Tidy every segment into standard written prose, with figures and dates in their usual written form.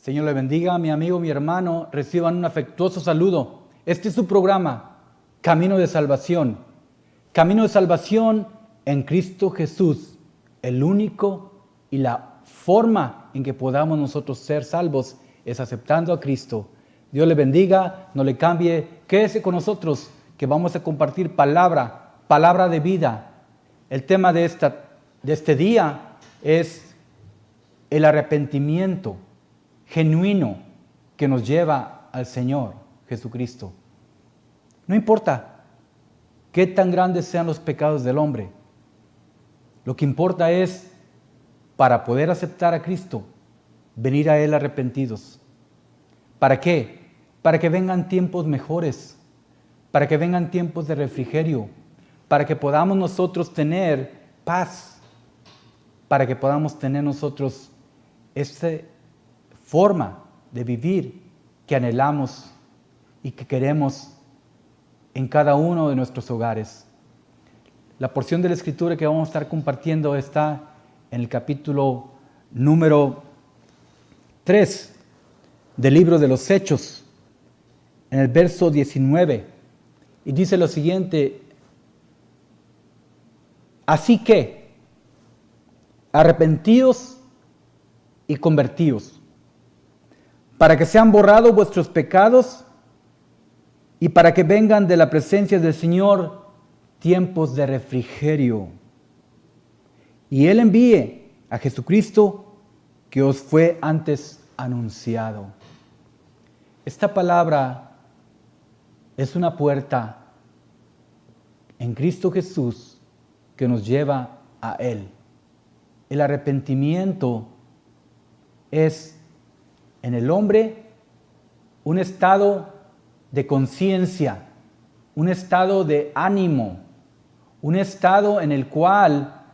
Señor le bendiga, mi amigo, mi hermano, reciban un afectuoso saludo. Este es su programa, Camino de Salvación. Camino de Salvación en Cristo Jesús, el único y la forma en que podamos nosotros ser salvos es aceptando a Cristo. Dios le bendiga, no le cambie, quédese con nosotros que vamos a compartir palabra de vida. El tema de este día es el arrepentimiento genuino que nos lleva al Señor Jesucristo. No importa qué tan grandes sean los pecados del hombre, lo que importa es, para poder aceptar a Cristo, venir a Él arrepentidos. ¿Para qué? Para que vengan tiempos mejores, para que vengan tiempos de refrigerio, para que podamos nosotros tener paz, para que podamos tener nosotros esta forma de vivir que anhelamos y que queremos en cada uno de nuestros hogares. La porción de la Escritura que vamos a estar compartiendo está en el capítulo número 3 del libro de los Hechos, en el verso 19, y dice lo siguiente: así que, arrepentíos y convertíos, para que sean borrados vuestros pecados y para que vengan de la presencia del Señor tiempos de refrigerio. Y Él envíe a Jesucristo que os fue antes anunciado. Esta palabra es una puerta en Cristo Jesús que nos lleva a Él. El arrepentimiento es en el hombre un estado de conciencia, un estado de ánimo, un estado en el cual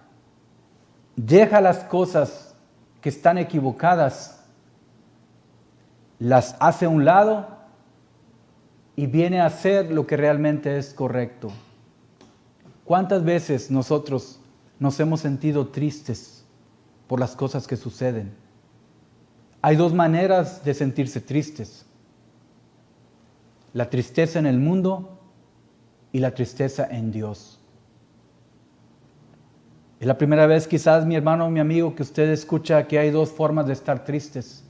deja las cosas que están equivocadas, las hace a un lado y viene a hacer lo que realmente es correcto. ¿Cuántas veces nosotros nos hemos sentido tristes por las cosas que suceden? Hay dos maneras de sentirse tristes: la tristeza en el mundo y la tristeza en Dios. Es la primera vez quizás, mi hermano o mi amigo, que usted escucha que hay dos formas de estar tristes.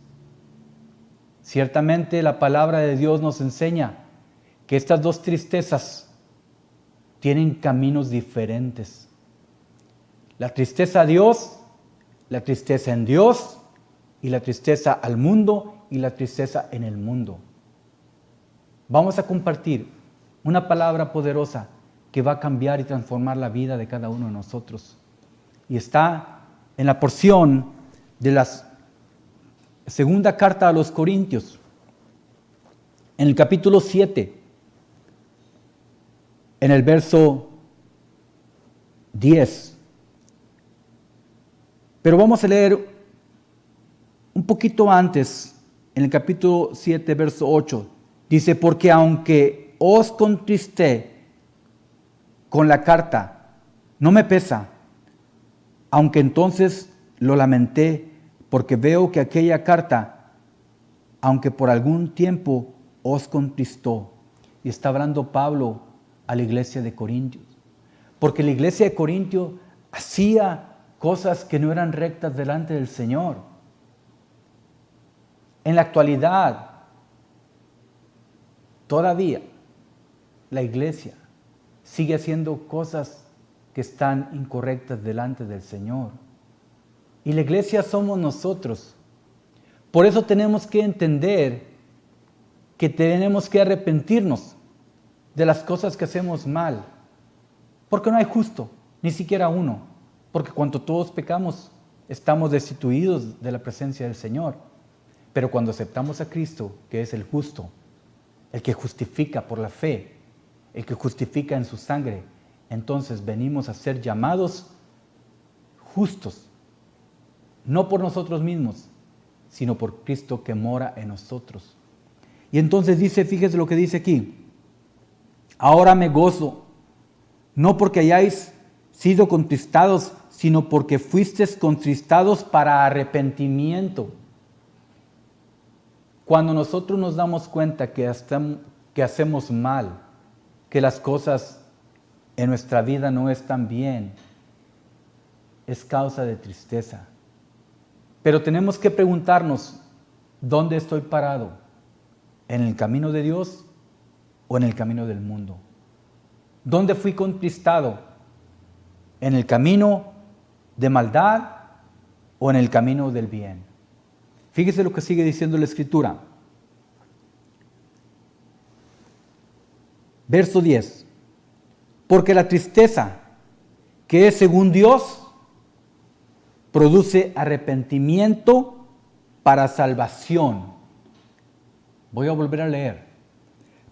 Ciertamente la palabra de Dios nos enseña que estas dos tristezas tienen caminos diferentes. La tristeza a Dios, la tristeza en Dios, y la tristeza al mundo y la tristeza en el mundo. Vamos a compartir una palabra poderosa que va a cambiar y transformar la vida de cada uno de nosotros. Y está en la porción de la segunda carta a los Corintios, en el capítulo 7, en el verso 10. Pero vamos a leer un poquito antes, en el capítulo 7, verso 8. Dice: porque aunque os contristé con la carta, no me pesa, aunque entonces lo lamenté, porque veo que aquella carta, aunque por algún tiempo os contristó. Y está hablando Pablo a la iglesia de Corintios, porque la iglesia de Corintios hacía cosas que no eran rectas delante del Señor. En la actualidad, todavía la iglesia sigue haciendo cosas que están incorrectas delante del Señor. Y la iglesia somos nosotros. Por eso tenemos que entender que tenemos que arrepentirnos de las cosas que hacemos mal. Porque no hay justo, ni siquiera uno. Porque cuando todos pecamos, estamos destituidos de la presencia del Señor. Pero cuando aceptamos a Cristo, que es el justo, el que justifica por la fe, el que justifica en su sangre, entonces venimos a ser llamados justos, no por nosotros mismos, sino por Cristo que mora en nosotros. Y entonces dice, fíjese lo que dice aquí: ahora me gozo, no porque hayáis sido contristados, sino porque fuisteis contristados para arrepentimiento. Cuando nosotros nos damos cuenta que hacemos mal, que las cosas en nuestra vida no están bien, es causa de tristeza. Pero tenemos que preguntarnos, ¿dónde estoy parado? ¿En el camino de Dios o en el camino del mundo? ¿Dónde fui conquistado? ¿En el camino de maldad o en el camino del bien? Fíjese lo que sigue diciendo la Escritura. Verso 10. Porque la tristeza, que es según Dios, produce arrepentimiento para salvación. Voy a volver a leer.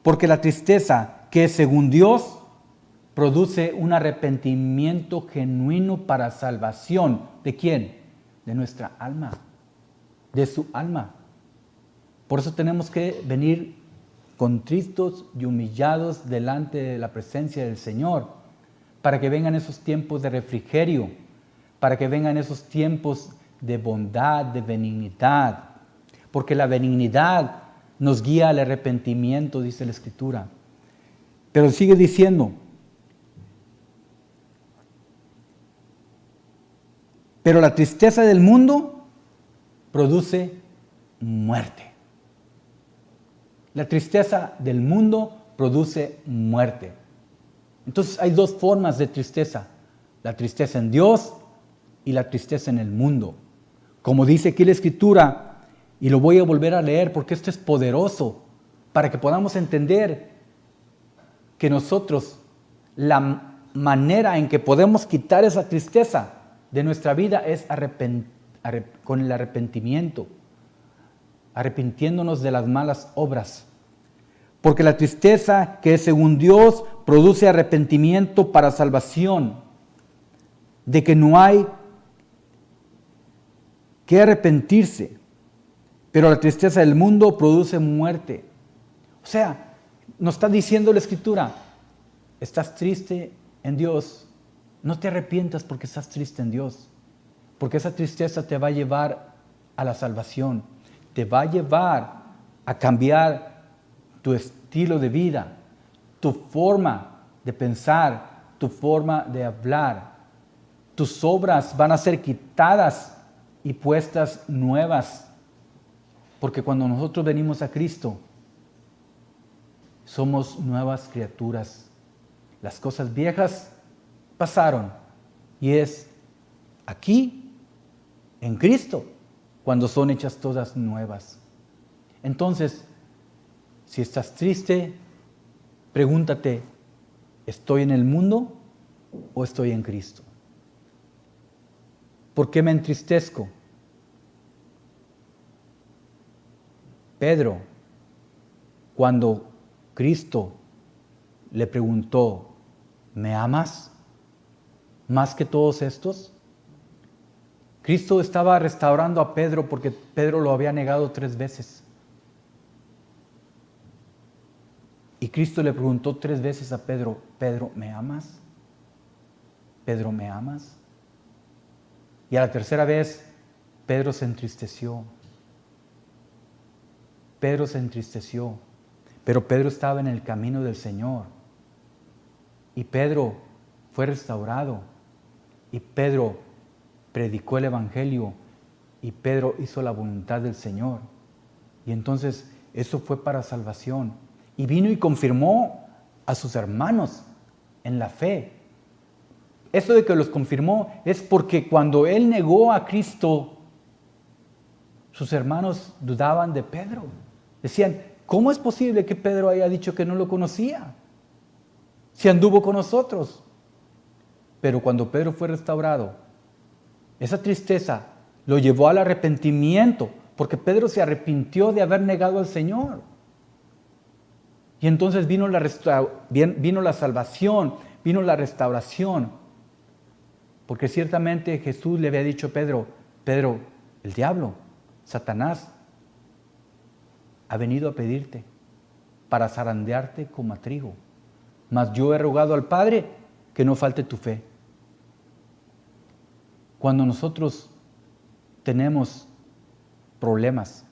Porque la tristeza, que es según Dios, produce un arrepentimiento genuino para salvación. ¿De quién? De nuestra alma, de su alma. Por eso tenemos que venir contristos y humillados delante de la presencia del Señor, para que vengan esos tiempos de refrigerio, para que vengan esos tiempos de bondad, de benignidad, porque la benignidad nos guía al arrepentimiento, dice la Escritura. Pero sigue diciendo, pero la tristeza del mundo produce muerte. La tristeza del mundo produce muerte. Entonces hay dos formas de tristeza. La tristeza en Dios y la tristeza en el mundo. Como dice aquí la Escritura, y lo voy a volver a leer porque esto es poderoso, para que podamos entender que nosotros, la manera en que podemos quitar esa tristeza de nuestra vida es con el arrepentimiento, arrepintiéndonos de las malas obras. Porque la tristeza, que es según Dios, produce arrepentimiento para salvación, de que no hay que arrepentirse, pero la tristeza del mundo produce muerte. O sea, nos está diciendo la Escritura, estás triste en Dios, no te arrepientas porque estás triste en Dios, porque esa tristeza te va a llevar a la salvación, te va a llevar a cambiar tu estilo de vida, tu forma de pensar, tu forma de hablar. Tus obras van a ser quitadas y puestas nuevas. Porque cuando nosotros venimos a Cristo, somos nuevas criaturas. Las cosas viejas pasaron y es aquí, en Cristo, cuando son hechas todas nuevas. Entonces, si estás triste, pregúntate, ¿estoy en el mundo o estoy en Cristo? ¿Por qué me entristezco? Pedro, cuando Cristo le preguntó, ¿me amas más que todos estos? Cristo estaba restaurando a Pedro porque Pedro lo había negado 3 veces. Y Cristo le preguntó 3 veces a Pedro, Pedro, ¿me amas? Pedro, ¿me amas? Y a la tercera vez, Pedro se entristeció. Pedro se entristeció. Pero Pedro estaba en el camino del Señor. Y Pedro fue restaurado. Y Pedro predicó el Evangelio. Y Pedro hizo la voluntad del Señor. Y entonces eso fue para salvación. Y vino y confirmó a sus hermanos en la fe. Eso de que los confirmó es porque cuando él negó a Cristo, sus hermanos dudaban de Pedro. Decían, ¿cómo es posible que Pedro haya dicho que no lo conocía? Si anduvo con nosotros. Pero cuando Pedro fue restaurado, esa tristeza lo llevó al arrepentimiento, porque Pedro se arrepintió de haber negado al Señor. Y entonces vino la salvación, vino la restauración. Porque ciertamente Jesús le había dicho a Pedro, Pedro, el diablo, Satanás, ha venido a pedirte para zarandearte como a trigo. Mas yo he rogado al Padre que no falte tu fe. Cuando nosotros tenemos problemas,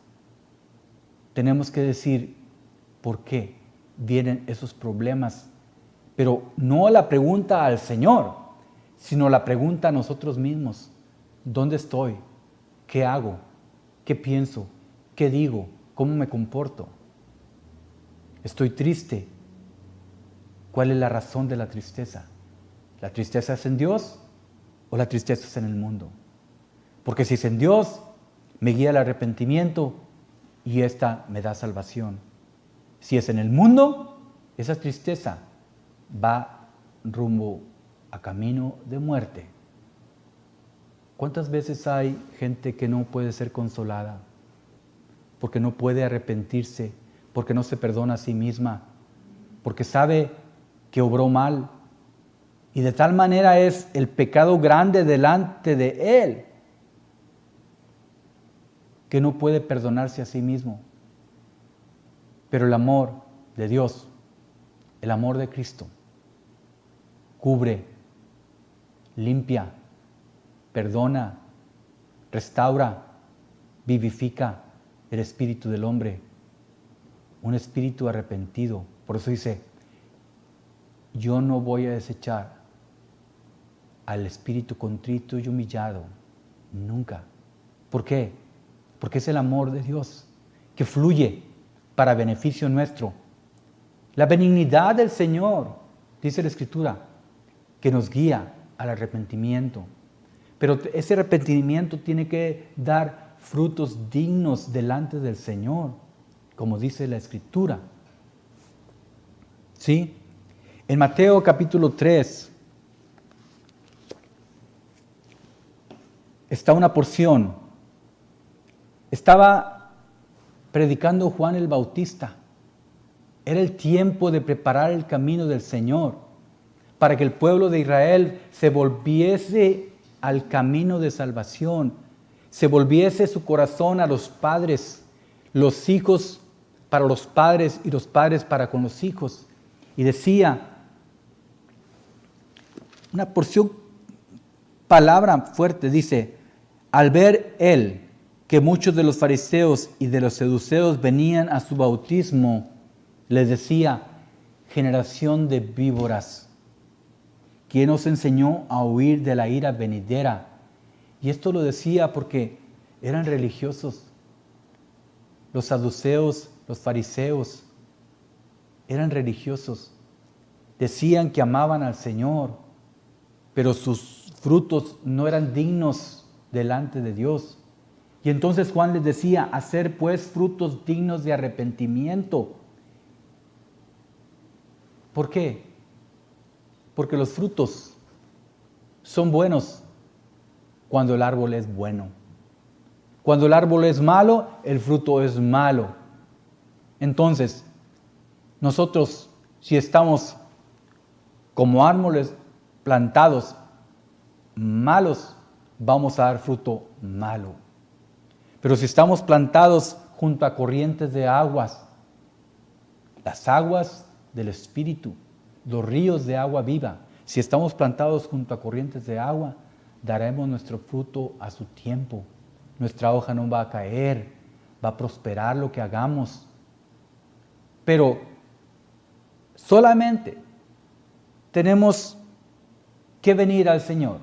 tenemos que decir por qué vienen esos problemas. Pero no la pregunta al Señor, sino la pregunta a nosotros mismos. ¿Dónde estoy? ¿Qué hago? ¿Qué pienso? ¿Qué digo? ¿Cómo me comporto? ¿Estoy triste? ¿Cuál es la razón de la tristeza? ¿La tristeza es en Dios o la tristeza es en el mundo? Porque si es en Dios, me guía al arrepentimiento y esta me da salvación. Si es en el mundo, esa tristeza va rumbo a camino de muerte. ¿Cuántas veces hay gente que no puede ser consolada? Porque no puede arrepentirse, porque no se perdona a sí misma, porque sabe que obró mal. Y de tal manera es el pecado grande delante de él, que no puede perdonarse a sí mismo. Pero el amor de Dios, el amor de Cristo, cubre, limpia, perdona, restaura, vivifica el espíritu del hombre, un espíritu arrepentido. Por eso dice, yo no voy a desechar al espíritu contrito y humillado, nunca. ¿Por qué? Porque es el amor de Dios que fluye para beneficio nuestro. La benignidad del Señor, dice la Escritura, que nos guía al arrepentimiento. Pero ese arrepentimiento tiene que dar frutos dignos delante del Señor, como dice la Escritura. ¿Sí? En Mateo capítulo 3 está una porción. Estaba predicando Juan el Bautista. Era el tiempo de preparar el camino del Señor para que el pueblo de Israel se volviese al camino de salvación, se volviese su corazón a los padres, los hijos para los padres y los padres para con los hijos. Y decía, una porción, palabra fuerte, dice, al ver él que muchos de los fariseos y de los saduceos venían a su bautismo, les decía, generación de víboras, ¿quién os enseñó a huir de la ira venidera? Y esto lo decía porque eran religiosos. Los saduceos, los fariseos, eran religiosos. Decían que amaban al Señor, pero sus frutos no eran dignos delante de Dios. Y entonces Juan les decía, hacer pues frutos dignos de arrepentimiento. ¿Por qué? Porque los frutos son buenos cuando el árbol es bueno. Cuando el árbol es malo, el fruto es malo. Entonces, nosotros, si estamos como árboles plantados malos, vamos a dar fruto malo. Pero si estamos plantados junto a corrientes de aguas, las aguas del Espíritu, los ríos de agua viva, si estamos plantados junto a corrientes de agua, daremos nuestro fruto a su tiempo. Nuestra hoja no va a caer, va a prosperar lo que hagamos. Pero solamente tenemos que venir al Señor,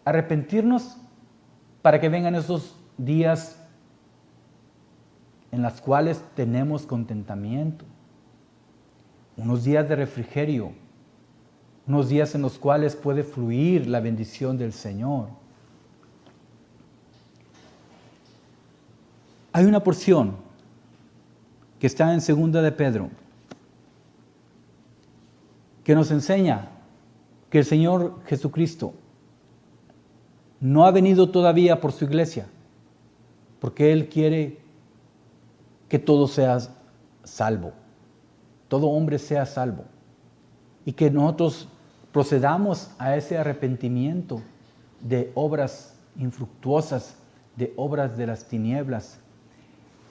arrepentirnos para que vengan esos días en los cuales tenemos contentamiento, unos días de refrigerio, unos días en los cuales puede fluir la bendición del Señor. Hay una porción que está en 2 de Pedro que nos enseña que el Señor Jesucristo no ha venido todavía por su iglesia, porque Él quiere que todo sea salvo, todo hombre sea salvo, y que nosotros procedamos a ese arrepentimiento de obras infructuosas, de obras de las tinieblas.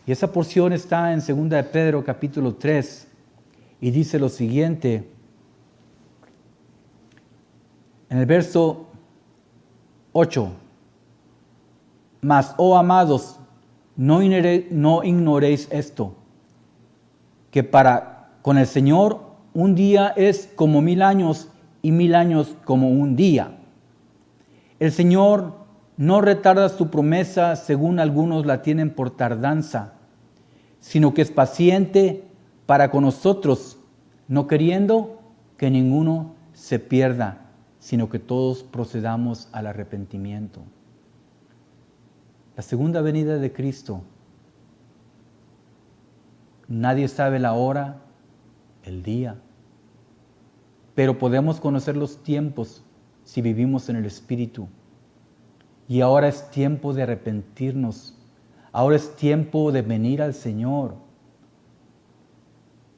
Y esa porción está en 2 de Pedro capítulo 3 y dice lo siguiente, en el verso 8, mas, oh amados, no ignoréis esto, que con el Señor un día es como 1000 años y 1000 años como un día. El Señor no retarda su promesa según algunos la tienen por tardanza, sino que es paciente para con nosotros, no queriendo que ninguno se pierda, sino que todos procedamos al arrepentimiento. La segunda venida de Cristo, nadie sabe la hora, el día, pero podemos conocer los tiempos si vivimos en el Espíritu. Y ahora es tiempo de arrepentirnos, ahora es tiempo de venir al Señor,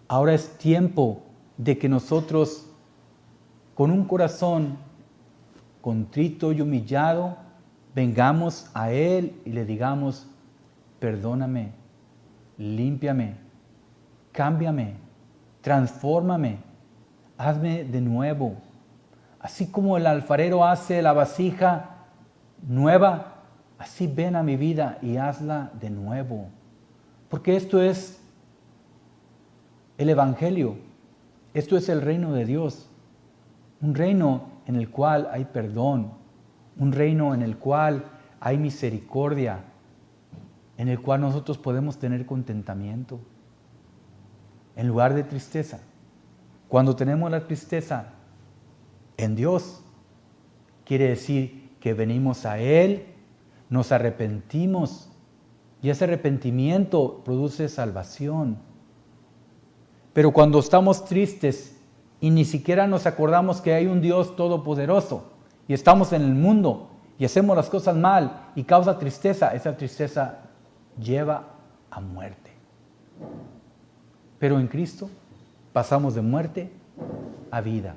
ahora es tiempo de que nosotros, con un corazón contrito y humillado, vengamos a Él y le digamos: perdóname, límpiame, cámbiame, transfórmame, hazme de nuevo. Así como el alfarero hace la vasija nueva, así ven a mi vida y hazla de nuevo. Porque esto es el Evangelio, esto es el reino de Dios, un reino en el cual hay perdón, un reino en el cual hay misericordia, en el cual nosotros podemos tener contentamiento, en lugar de tristeza. Cuando tenemos la tristeza en Dios, quiere decir que venimos a Él, nos arrepentimos, y ese arrepentimiento produce salvación. Pero cuando estamos tristes y ni siquiera nos acordamos que hay un Dios todopoderoso, y estamos en el mundo y hacemos las cosas mal y causa tristeza, esa tristeza lleva a muerte. Pero en Cristo pasamos de muerte a vida,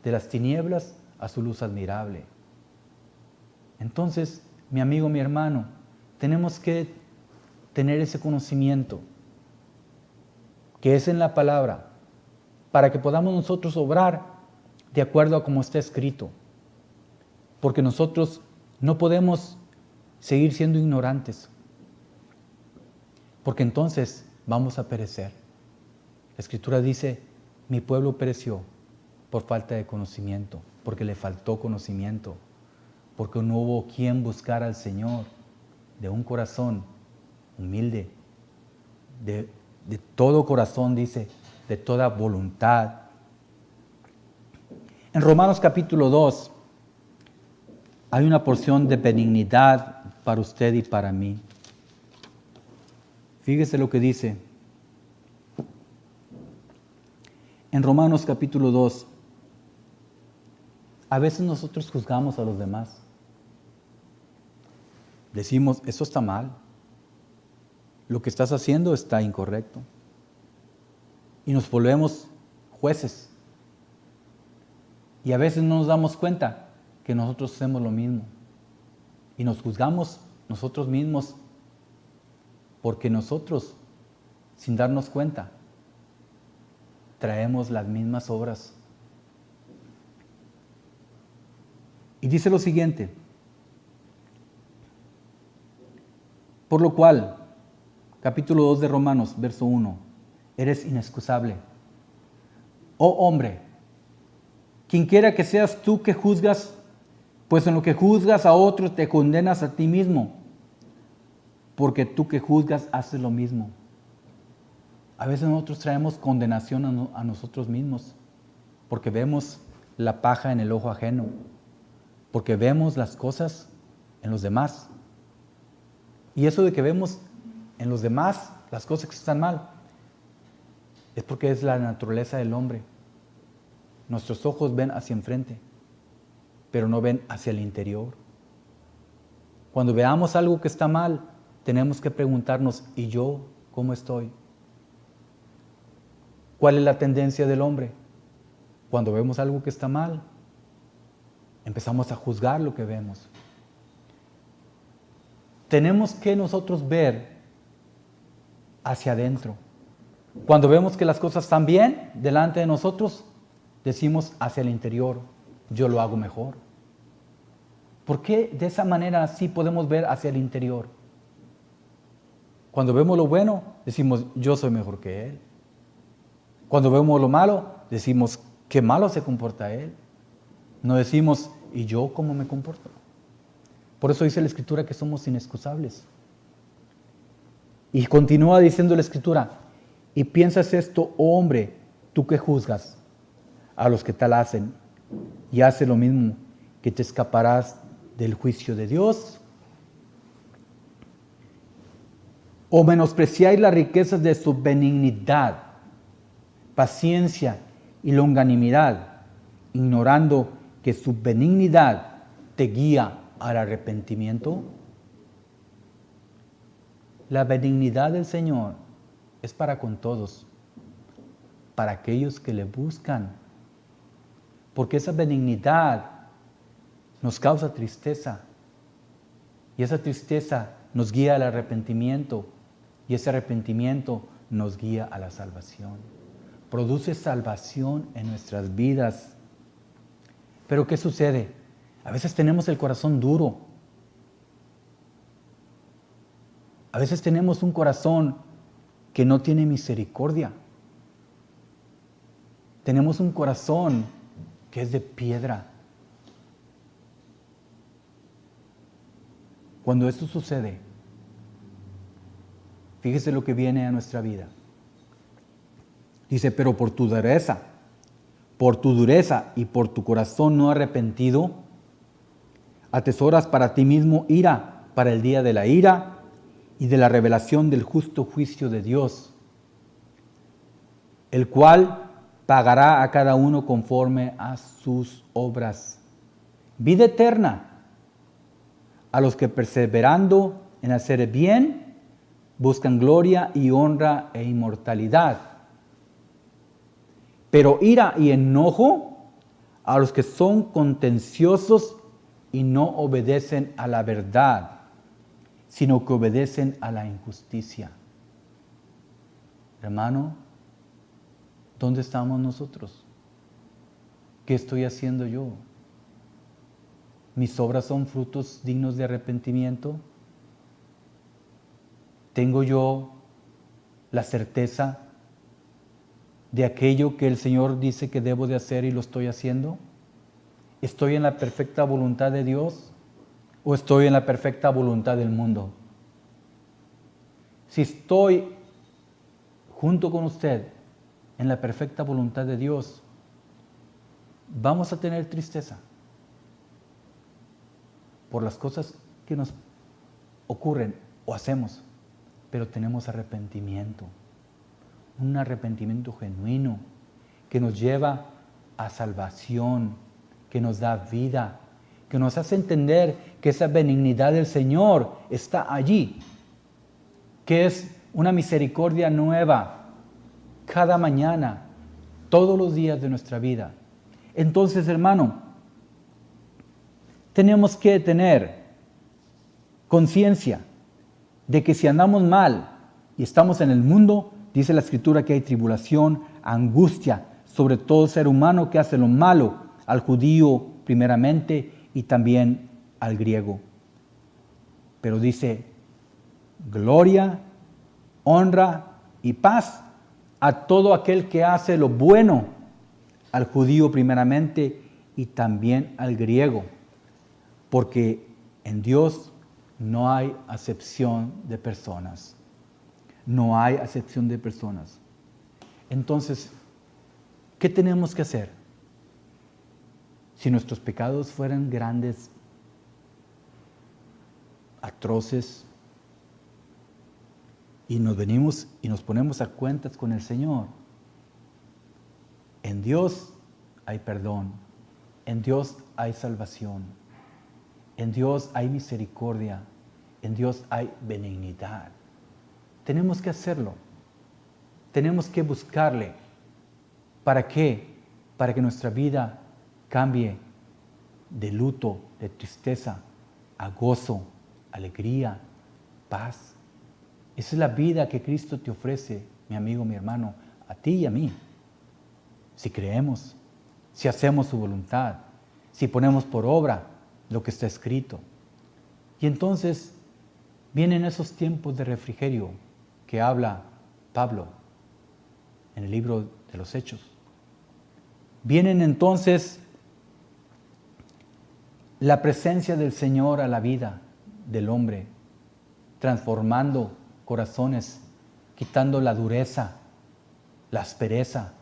de las tinieblas a su luz admirable. Entonces, mi amigo, mi hermano, tenemos que tener ese conocimiento que es en la palabra, para que podamos nosotros obrar de acuerdo a como está escrito. Porque nosotros no podemos seguir siendo ignorantes, porque entonces vamos a perecer. La Escritura dice: mi pueblo pereció por falta de conocimiento, porque le faltó conocimiento, porque no hubo quien buscara al Señor de un corazón humilde, de todo corazón, dice, de toda voluntad. En Romanos capítulo 2 hay una porción de benignidad para usted y para mí. Fíjese lo que dice. En Romanos capítulo 2, a veces nosotros juzgamos a los demás. Decimos: eso está mal, lo que estás haciendo está incorrecto. Y nos volvemos jueces. Y a veces no nos damos cuenta que nosotros hacemos lo mismo. Y nos juzgamos nosotros mismos, porque nosotros, sin darnos cuenta, traemos las mismas obras. Y dice lo siguiente: por lo cual, capítulo 2 de Romanos, verso 1, eres inexcusable. Oh hombre, quienquiera que seas tú que juzgas, pues en lo que juzgas a otros te condenas a ti mismo, porque tú que juzgas haces lo mismo. A veces nosotros traemos condenación a nosotros mismos, porque vemos la paja en el ojo ajeno, porque vemos las cosas en los demás. Y eso de que vemos en los demás las cosas que están mal, es porque es la naturaleza del hombre. Nuestros ojos ven hacia enfrente, pero no ven hacia el interior. Cuando veamos algo que está mal, tenemos que preguntarnos: ¿y yo cómo estoy? ¿Cuál es la tendencia del hombre? Cuando vemos algo que está mal, empezamos a juzgar lo que vemos. Tenemos que nosotros ver hacia adentro. Cuando vemos que las cosas están bien delante de nosotros, decimos hacia el interior: yo lo hago mejor. ¿Por qué de esa manera sí podemos ver hacia el interior? Cuando vemos lo bueno, decimos, yo soy mejor que él. Cuando vemos lo malo, decimos, qué malo se comporta él. No decimos, ¿y yo cómo me comporto? Por eso dice la Escritura que somos inexcusables. Y continúa diciendo la Escritura, y piensas esto, oh hombre, tú que juzgas a los que tal hacen, y haces lo mismo, que te escaparás del juicio de Dios. O menospreciáis las riquezas de su benignidad, paciencia y longanimidad, ignorando que su benignidad te guía al arrepentimiento. La benignidad del Señor es para con todos, para aquellos que le buscan, porque esa benignidad nos causa tristeza y esa tristeza nos guía al arrepentimiento y ese arrepentimiento nos guía a la salvación. Produce salvación en nuestras vidas. Pero ¿qué sucede? A veces tenemos el corazón duro. A veces tenemos un corazón que no tiene misericordia. Tenemos un corazón que es de piedra. Cuando esto sucede, fíjese lo que viene a nuestra vida. Dice, pero por tu dureza y por tu corazón no arrepentido, atesoras para ti mismo ira para el día de la ira y de la revelación del justo juicio de Dios, el cual pagará a cada uno conforme a sus obras. Vida eterna a los que perseverando en hacer bien, buscan gloria y honra e inmortalidad. Pero ira y enojo a los que son contenciosos y no obedecen a la verdad, sino que obedecen a la injusticia. Hermano, ¿dónde estamos nosotros? ¿Qué estoy haciendo yo? ¿Mis obras son frutos dignos de arrepentimiento? ¿Tengo yo la certeza de aquello que el Señor dice que debo de hacer y lo estoy haciendo? ¿Estoy en la perfecta voluntad de Dios o estoy en la perfecta voluntad del mundo? Si estoy junto con usted en la perfecta voluntad de Dios, vamos a tener tristeza por las cosas que nos ocurren o hacemos, pero tenemos arrepentimiento, un arrepentimiento genuino que nos lleva a salvación, que nos da vida, que nos hace entender que esa benignidad del Señor está allí, que es una misericordia nueva cada mañana, todos los días de nuestra vida. Entonces, hermano, tenemos que tener conciencia de que si andamos mal y estamos en el mundo, dice la Escritura que hay tribulación, angustia sobre todo ser humano que hace lo malo, al judío primeramente y también al griego. Pero dice, gloria, honra y paz a todo aquel que hace lo bueno, al judío primeramente y también al griego, porque en Dios no hay acepción de personas. No hay acepción de personas. Entonces, ¿qué tenemos que hacer? Si nuestros pecados fueran grandes, atroces, y nos venimos y nos ponemos a cuentas con el Señor, en Dios hay perdón, en Dios hay salvación, en Dios hay misericordia, en Dios hay benignidad. Tenemos que hacerlo, tenemos que buscarle. ¿Para qué? Para que nuestra vida cambie de luto, de tristeza, a gozo, alegría, paz. Esa es la vida que Cristo te ofrece, mi amigo, mi hermano, a ti y a mí. Si creemos, si hacemos su voluntad, si ponemos por obra lo que está escrito. Y entonces Vienen esos tiempos de refrigerio que habla Pablo en el libro de los Hechos. Vienen entonces la presencia del Señor a la vida del hombre, transformando corazones, quitando la dureza, la aspereza,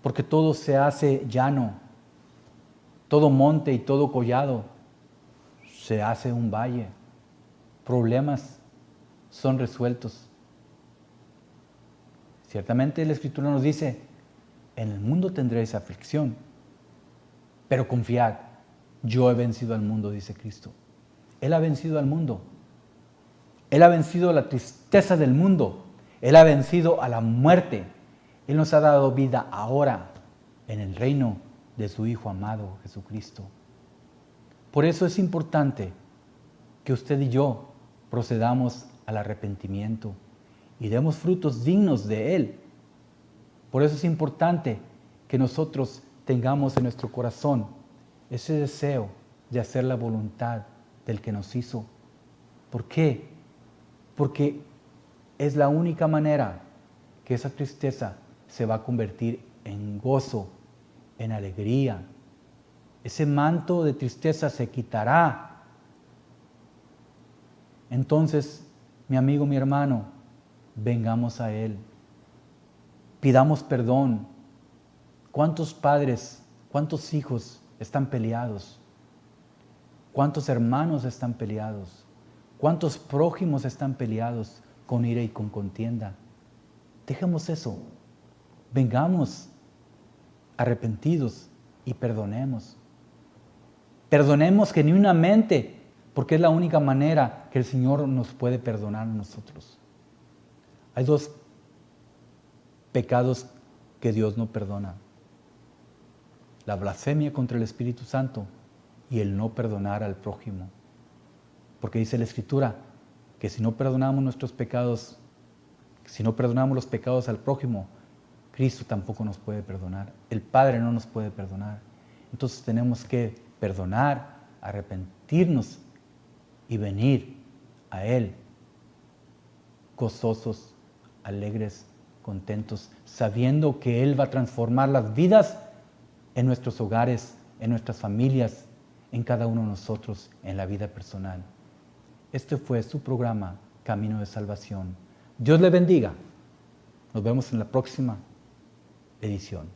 porque todo se hace llano, todo monte y todo collado se hace un valle. Problemas son resueltos. Ciertamente la Escritura nos dice, en el mundo tendréis aflicción, pero confiad, yo he vencido al mundo, dice Cristo. Él ha vencido al mundo. Él ha vencido la tristeza del mundo. Él ha vencido a la muerte. Él nos ha dado vida ahora en el reino de su Hijo amado, Jesucristo. Por eso es importante que usted y yo procedamos al arrepentimiento y demos frutos dignos de Él. Por eso es importante que nosotros tengamos en nuestro corazón ese deseo de hacer la voluntad del que nos hizo. ¿Por qué? Porque es la única manera que esa tristeza se va a convertir en gozo, en alegría. Ese manto de tristeza se quitará. Entonces, mi amigo, mi hermano, vengamos a Él. Pidamos perdón. ¿Cuántos padres, cuántos hijos están peleados? ¿Cuántos hermanos están peleados? ¿Cuántos prójimos están peleados con ira y con contienda? Dejemos eso. Vengamos arrepentidos y perdonemos. Perdonemos genuinamente, porque es la única manera que el Señor nos puede perdonar a nosotros. Hay dos pecados que Dios no perdona: la blasfemia contra el Espíritu Santo y el no perdonar al prójimo. Porque dice la Escritura que si no perdonamos nuestros pecados, si no perdonamos los pecados al prójimo, Cristo tampoco nos puede perdonar. El Padre no nos puede perdonar. Entonces tenemos que perdonar, arrepentirnos y venir a Él gozosos, alegres, contentos, sabiendo que Él va a transformar las vidas en nuestros hogares, en nuestras familias, en cada uno de nosotros, en la vida personal. Este fue su programa, Camino de Salvación. Dios le bendiga. Nos vemos en la próxima edición.